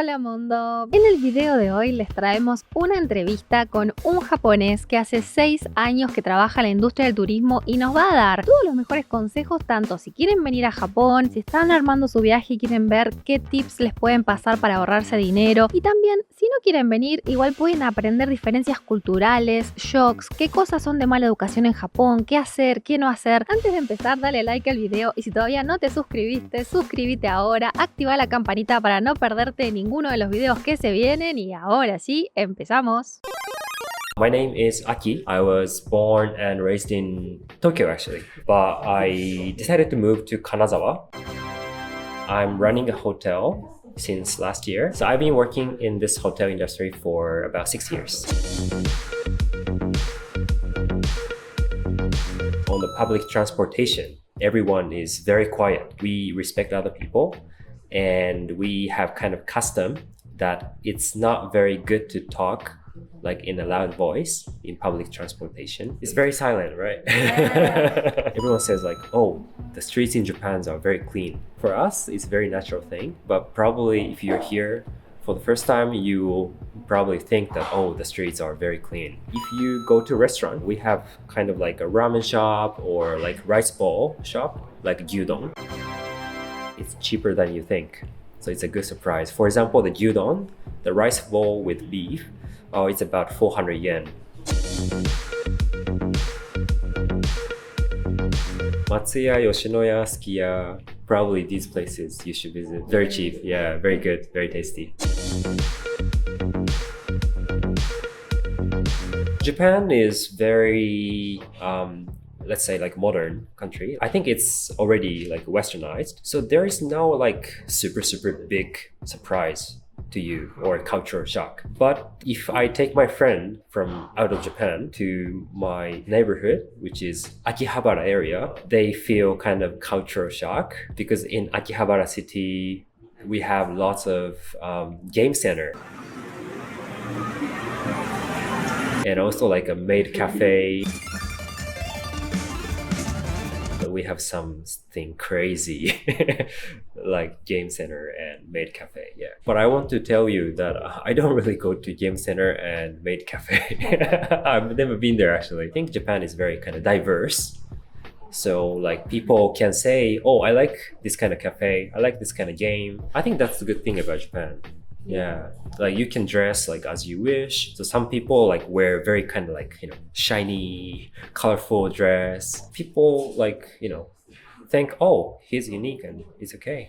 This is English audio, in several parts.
Hola mundo, en el video de hoy les traemos una entrevista con un japonés que hace 6 años que trabaja en la industria del turismo y nos va a dar todos los mejores consejos, tanto si quieren venir a Japón, si están armando su viaje y quieren ver qué tips les pueden pasar para ahorrarse dinero, y también si no quieren venir igual pueden aprender diferencias culturales, shocks, qué cosas son de mala educación en Japón, qué hacer, qué no hacer. Antes de empezar dale like al video y si todavía no te suscribiste, suscríbete ahora, activa la campanita para no perderte ninguno de los videos que se vienen y ahora sí, empezamos. My name is Aki. I was born and raised in Tokyo actually, but I decided to move to Kanazawa. I'm running a hotel since last year. So I've been working in this hotel industry for about 6 years. On the public transportation, everyone is very quiet. We respect other people and we have kind of custom that it's not very good to talk like in a loud voice in public transportation. It's very silent, right? Everyone says like, oh, the streets in Japan are very clean. For us, it's a very natural thing, but probably if you're here for the first time, you will probably think that, oh, the streets are very clean. If you go to a restaurant, we have kind of like a ramen shop or like rice bowl shop, like gyudon. It's cheaper than you think. So it's a good surprise. For example, the gyudon, the rice bowl with beef, it's about 400 yen. Matsuya, Yoshinoya, Sukiya, probably these places you should visit. Very cheap, yeah, very good, very tasty. Japan is very, let's say like modern country. I think it's already like westernized. So there is no like super big surprise to you or cultural shock. But if I take my friend from out of Japan to my neighborhood, which is Akihabara area, they feel kind of cultural shock because in Akihabara city, we have lots of game center. And also like a maid cafe. We have something crazy like game center and maid cafe, yeah. But I want to tell you that I don't really go to game center and maid cafe. I've never been there actually. I think Japan is very kind of diverse. So like people can say, oh, I like this kind of cafe, I like this kind of game. I think that's the good thing about Japan. Yeah, like you can dress like as you wish. So some people like wear very kind of like, shiny, colorful dress. People like, think, oh, he's unique and it's okay.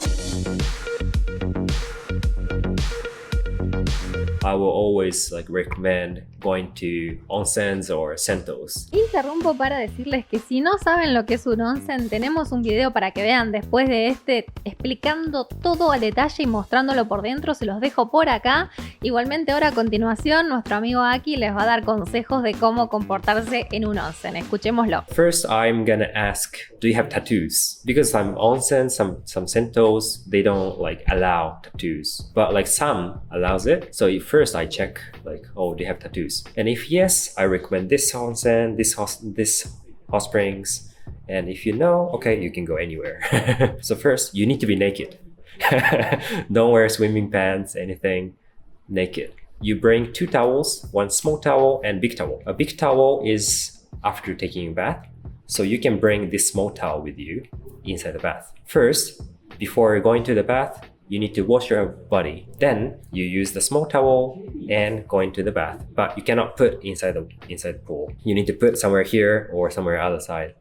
I will always like recommend going to onsens or sentos. Interrumpo para decirles que si no saben lo que es un onsen, tenemos un video para que vean después de este explicando todo al detalle y mostrándolo por dentro, se los dejo por acá. Igualmente ahora a continuación nuestro amigo Aki les va a dar consejos de cómo comportarse en un onsen. Escuchémoslo. First, I'm gonna ask, do you have tattoos? Because some onsen, some sentos, they don't like allow tattoos, but like some allows it. So first I check like, oh, do you have tattoos? And if yes, I recommend this onsen, this hot springs. And if you know, okay, you can go anywhere. So first, you need to be naked. Don't wear swimming pants, anything, naked. You bring 2 towels, 1 small towel and big towel. A big towel is after taking a bath. So you can bring this small towel with you inside the bath. First, before going to the bath, you need to wash your body. Then you use the small towel and go into the bath. But you cannot put inside the pool. You need to put somewhere here or somewhere other side.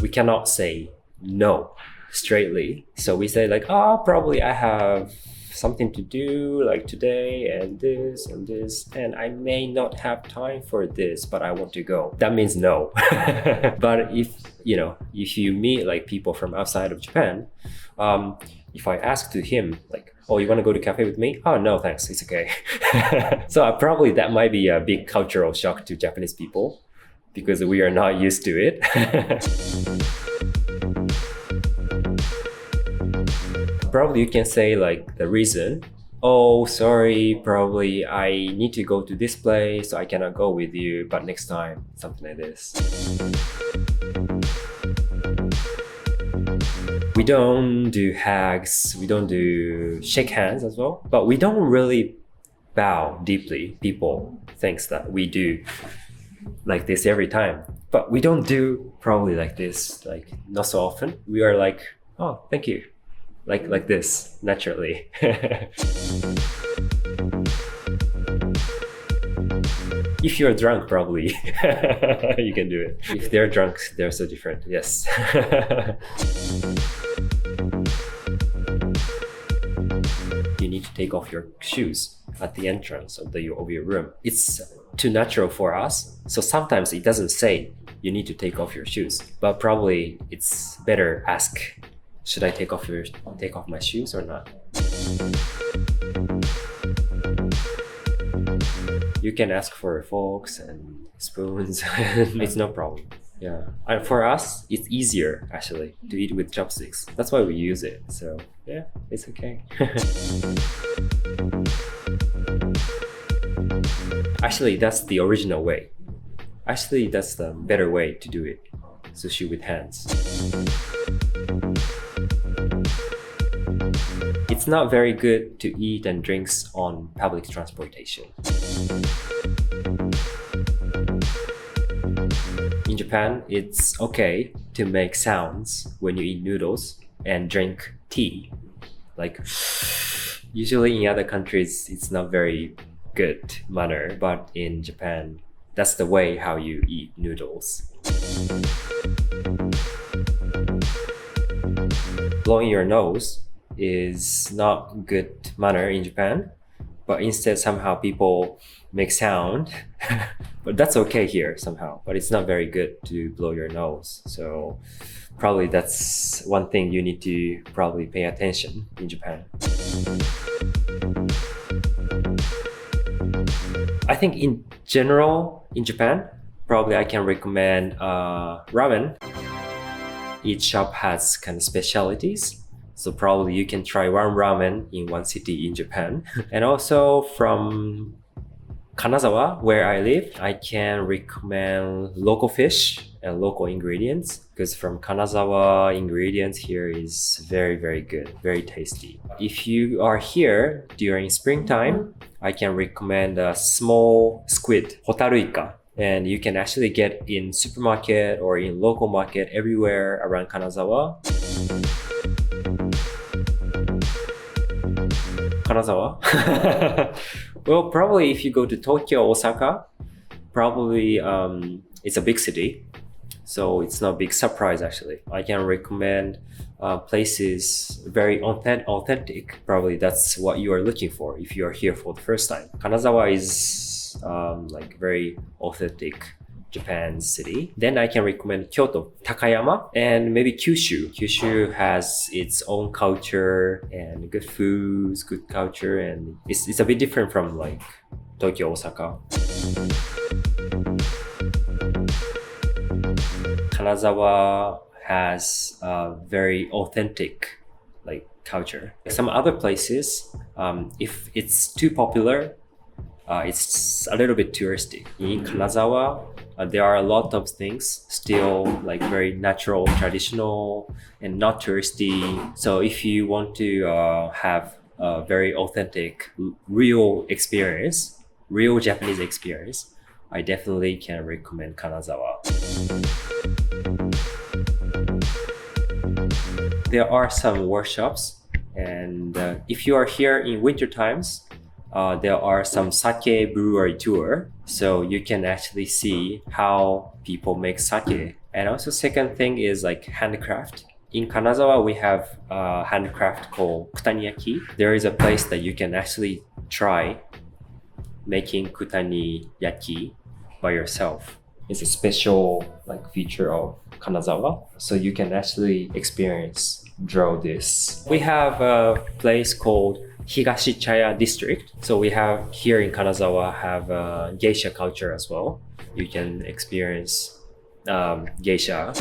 We cannot say no straightly. So we say like, probably I have something to do like today and this and I may not have time for this, but I want to go. That means no. But if you meet like people from outside of Japan, if I ask to him like, oh, you want to go to cafe with me? Oh, no, thanks, it's okay. So probably that might be a big cultural shock to Japanese people because we are not used to it. Probably you can say like the reason. Oh, sorry, probably I need to go to this place, so I cannot go with you, but next time, something like this. We don't do HAGS, we don't do shake hands as well, but we don't really bow deeply. People think that we do like this every time, but we don't do probably like this, like not so often. We are like, oh, thank you, like this naturally. If you're drunk, probably you can do it. If they're drunk, they're so different. Yes. You need to take off your shoes at the entrance of your room. It's too natural for us, so sometimes it doesn't say you need to take off your shoes, but probably it's better ask, should I take off my shoes or not? You can ask for forks and spoons. It's no problem. Yeah, and for us, it's easier actually to eat with chopsticks. That's why we use it. So yeah, it's okay. Actually, that's the original way. Actually, that's the better way to do it. Sushi with hands. It's not very good to eat and drinks on public transportation. In Japan, it's okay to make sounds when you eat noodles and drink tea. Like, usually in other countries, it's not very good manner, but in Japan, that's the way how you eat noodles. Blowing your nose is not good manner in Japan, but instead somehow people make sound. But that's okay here somehow, but it's not very good to blow your nose. So probably that's one thing you need to probably pay attention in Japan. I think in general in Japan, probably I can recommend ramen. Each shop has kind of specialties. So probably you can try one ramen in one city in Japan. And also from Kanazawa, where I live, I can recommend local fish and local ingredients, because from Kanazawa, ingredients here is very, very good, very tasty. If you are here during springtime, I can recommend a small squid, hotaruika. And you can actually get in supermarket or in local market everywhere around Kanazawa. Kanazawa? Well, probably if you go to Tokyo, Osaka, probably it's a big city. So it's not a big surprise actually. I can recommend places very authentic. Probably that's what you are looking for if you are here for the first time. Kanazawa is like very authentic Japan city. Then I can recommend Kyoto, Takayama, and maybe Kyushu. Kyushu has its own culture and good foods, good culture, and it's a bit different from like Tokyo, Osaka. Kanazawa has a very authentic like culture. Some other places, if it's too popular, it's a little bit touristic. In Kanazawa, there are a lot of things still like very natural, traditional, and not touristy. So if you want to have a very authentic, real experience, real Japanese experience, I definitely can recommend Kanazawa. There are some workshops, and if you are here in winter times, there are some sake brewery tour, so you can actually see how people make sake. And also second thing is like handcraft. In Kanazawa, we have a handcraft called kutaniyaki. There is a place that you can actually try making kutaniyaki by yourself. It's a special like feature of Kanazawa, so you can actually draw this. We have a place called Higashichaya district. So we have here in Kanazawa have geisha culture as well. You can experience geisha.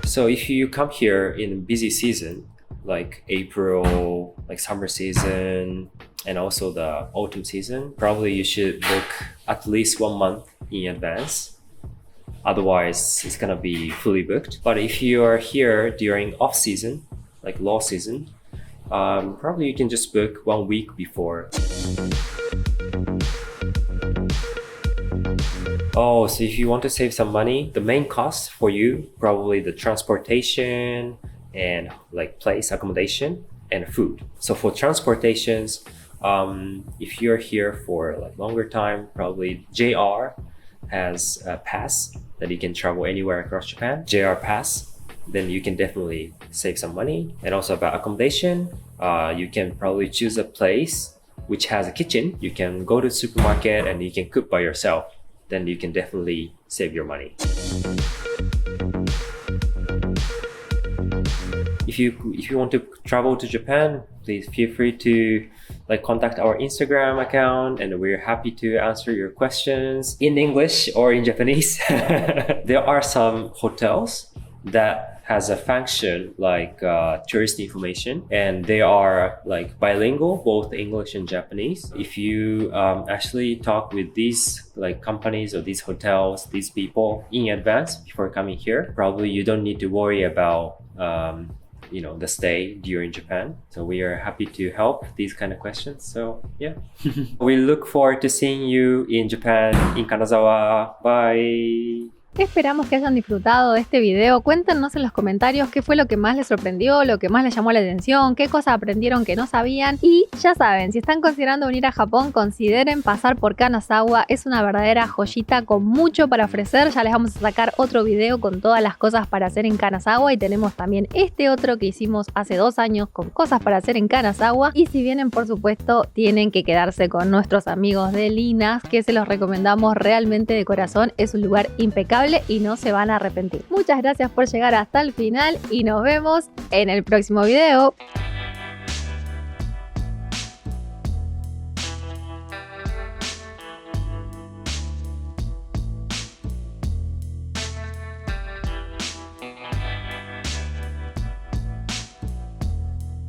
So if you come here in busy season, like April, like summer season, and also the autumn season, probably you should book at least 1 month in advance. Otherwise, it's gonna be fully booked. But if you are here during off season, like low season, probably you can just book 1 week before. Oh, so if you want to save some money, the main cost for you, probably the transportation and like place accommodation and food. So for transportations, if you're here for like longer time, probably JR has a pass that you can travel anywhere across Japan. JR pass, then you can definitely save some money. And also about accommodation, you can probably choose a place which has a kitchen. You can go to the supermarket and you can cook by yourself. Then you can definitely save your money. If you want to travel to Japan, please feel free to like contact our Instagram account, and we're happy to answer your questions in English or in Japanese. There are some hotels that has a function like tourist information, and they are like bilingual, both English and Japanese. If you actually talk with these like companies or these hotels, these people in advance before coming here, probably you don't need to worry about the stay during Japan. So we are happy to help these kind of questions. So yeah. We look forward to seeing you in Japan, in Kanazawa. Bye. Esperamos que hayan disfrutado de este video. Cuéntenos en los comentarios qué fue lo que más les sorprendió, lo que más les llamó la atención, qué cosas aprendieron que no sabían. Y ya saben, si están considerando venir a Japón, consideren pasar por Kanazawa. Es una verdadera joyita con mucho para ofrecer. Ya les vamos a sacar otro video con todas las cosas para hacer en Kanazawa. Y tenemos también este otro que hicimos hace 2 años con cosas para hacer en Kanazawa. Y si vienen, por supuesto, tienen que quedarse con nuestros amigos de Linnas, que se los recomendamos realmente de corazón. Es un lugar impecable y no se van a arrepentir. Muchas gracias por llegar hasta el final y nos vemos en el próximo video.